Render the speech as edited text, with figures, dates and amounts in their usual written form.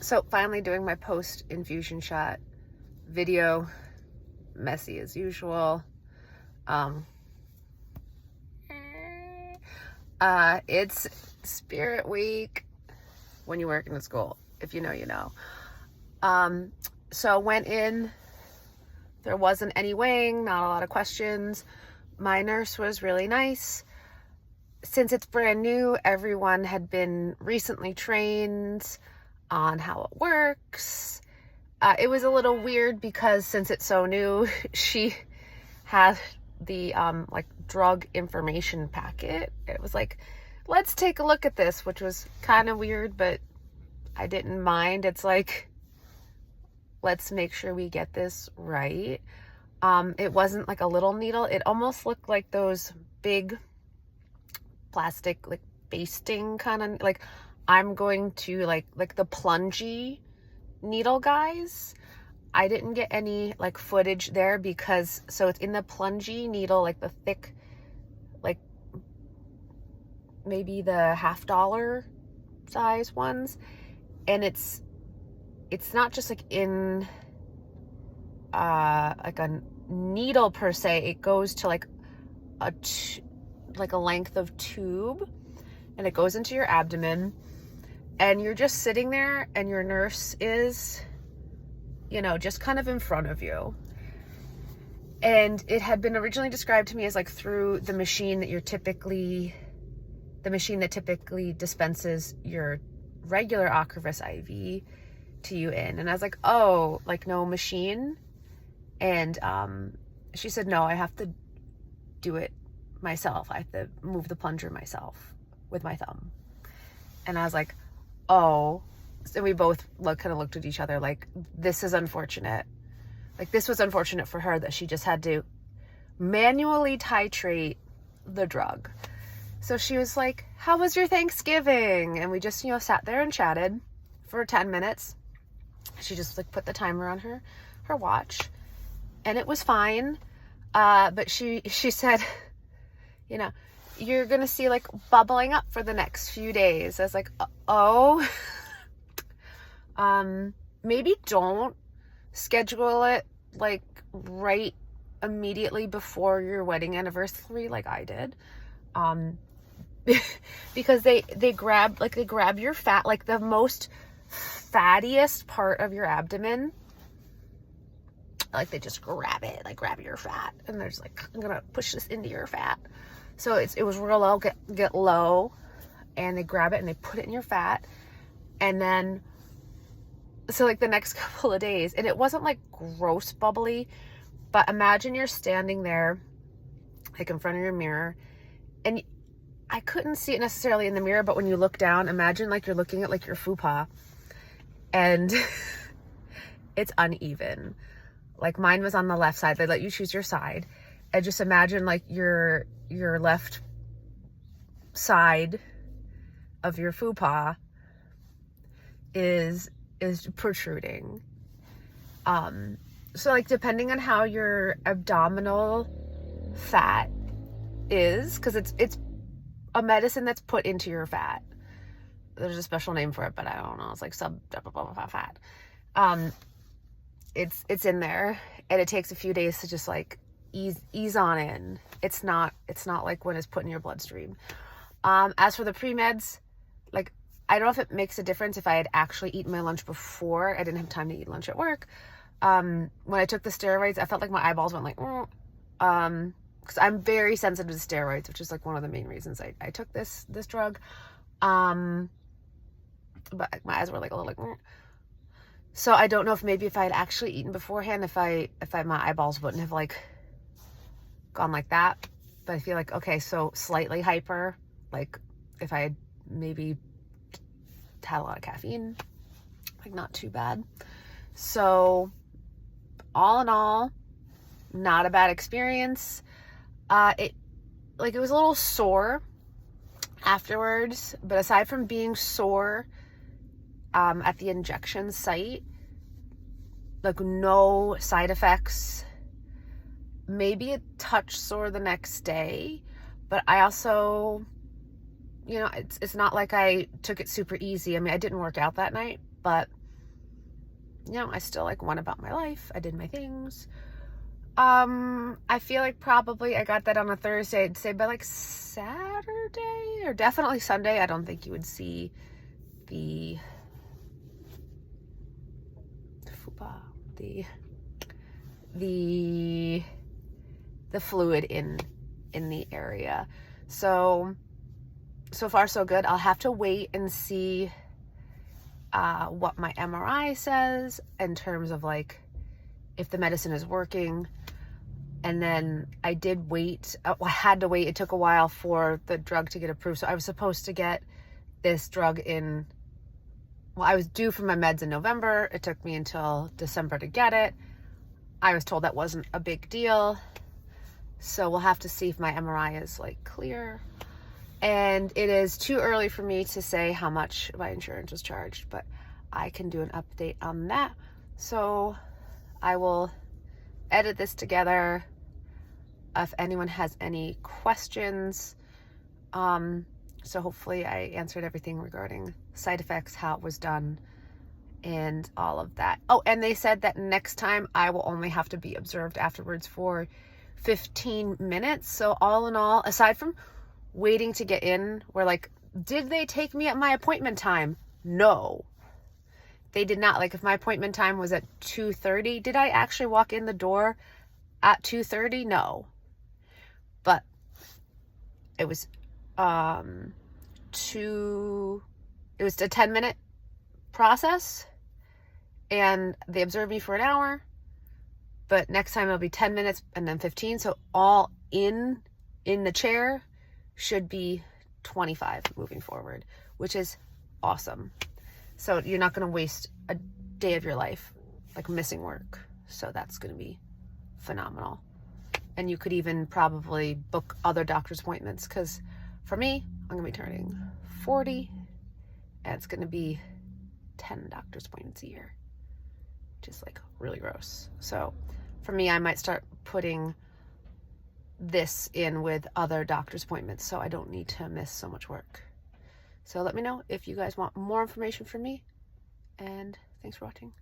So finally doing my post infusion shot video, messy as usual. It's Spirit Week when you work in a school. If you know, you know. So went in, there wasn't any weighing, not a lot of questions. My nurse was really nice. Since it's brand new, everyone had been recently trained on how it works. It was a little weird because since it's so new, she had the like drug information packet. It was like, let's take a look at this, which was kind of weird, but I didn't mind. It's like, let's make sure we get this right. It wasn't like a little needle. It almost looked like those big plastic like basting kind of, like I'm going to like the plungy needle guys. I didn't get any like footage there because, so it's in the plungy needle, like the thick, like maybe the $50 size ones, and it's not just like in like a needle per se. It goes to like a length of tube, and it goes into your abdomen, and you're just sitting there, and your nurse is, you know, just kind of in front of you. And it had been originally described to me as like through the machine that typically dispenses your regular Ocrevus IV to you in. And I was like, oh, like no machine? And she said, no, I have to do it myself. I have to move the plunger myself with my thumb. And I was like, oh. So we both kind of looked at each other like, this is unfortunate. Like, this was unfortunate for her that she just had to manually titrate the drug. So she was like, how was your Thanksgiving? And we just, you know, sat there and chatted for 10 minutes. She just like put the timer on her watch, and it was fine. But she said, you know, you're going to see like bubbling up for the next few days. I was like, oh, maybe don't schedule it like right immediately before your wedding anniversary like I did. Because they grab your fat, like the most fattiest part of your abdomen. Like they just grab it, like grab your fat, and they're just like, I'm gonna push this into your fat. So it was real low, get low, and they grab it and they put it in your fat. And then, so like the next couple of days, and it wasn't like gross bubbly, but imagine you're standing there like in front of your mirror, and I couldn't see it necessarily in the mirror, but when you look down, imagine like you're looking at like your fupa, and it's uneven. Like mine was on the left side. They let you choose your side. And just imagine like your left side of your fupa is protruding. So like depending on how your abdominal fat is, because it's a medicine that's put into your fat. There's a special name for it, but I don't know. It's like fat. It's in there, and it takes a few days to just like ease on in. It's not like when it's put in your bloodstream. As for the pre-meds, like I don't know if it makes a difference if I had actually eaten my lunch before. I didn't have time to eat lunch at work. When I took the steroids, I felt like my eyeballs went like, because I'm very sensitive to steroids, which is like one of the main reasons I took this drug. But my eyes were like a little like, so I don't know if maybe if I had actually eaten beforehand, if my eyeballs wouldn't have like gone like that. But I feel like, okay, so slightly hyper, like if I had maybe had a lot of caffeine, like not too bad. So all in all, not a bad experience. It was a little sore afterwards, but aside from being sore at the injection site, like no side effects, maybe a touch sore the next day, but I also, you know, it's not like I took it super easy. I mean, I didn't work out that night, but you know, I still like went about my life. I did my things. I feel like probably I got that on a Thursday. I'd say by like Saturday or definitely Sunday, I don't think you would see the fluid in the area. So far so good. I'll have to wait and see what my MRI says in terms of like if the medicine is working. And then I did wait. I had to wait. It took a while for the drug to get approved. So I was supposed to get this drug I was due for my meds in November. It took me until December to get it. I was told that wasn't a big deal. So we'll have to see if my MRI is like clear. And it is too early for me to say how much my insurance was charged, but I can do an update on that. So I will edit this together. If anyone has any questions, so hopefully I answered everything regarding side effects, how it was done, and all of that. Oh, and they said that next time I will only have to be observed afterwards for 15 minutes. So all in all, aside from waiting to get in, where like, did they take me at my appointment time? No, they did not. Like if my appointment time was at 2:30, did I actually walk in the door at 2:30? No. But it was a 10-minute process, and they observed me for an hour, but next time it'll be 10 minutes and then 15. So all in the chair should be 25 moving forward, which is awesome. So you're not going to waste a day of your life like missing work. So that's going to be phenomenal. And you could even probably book other doctor's appointments, because for me, I'm going to be turning 40 and it's going to be 10 doctor's appointments a year, which is like really gross. So for me, I might start putting this in with other doctor's appointments so I don't need to miss so much work. So let me know if you guys want more information from me, and thanks for watching.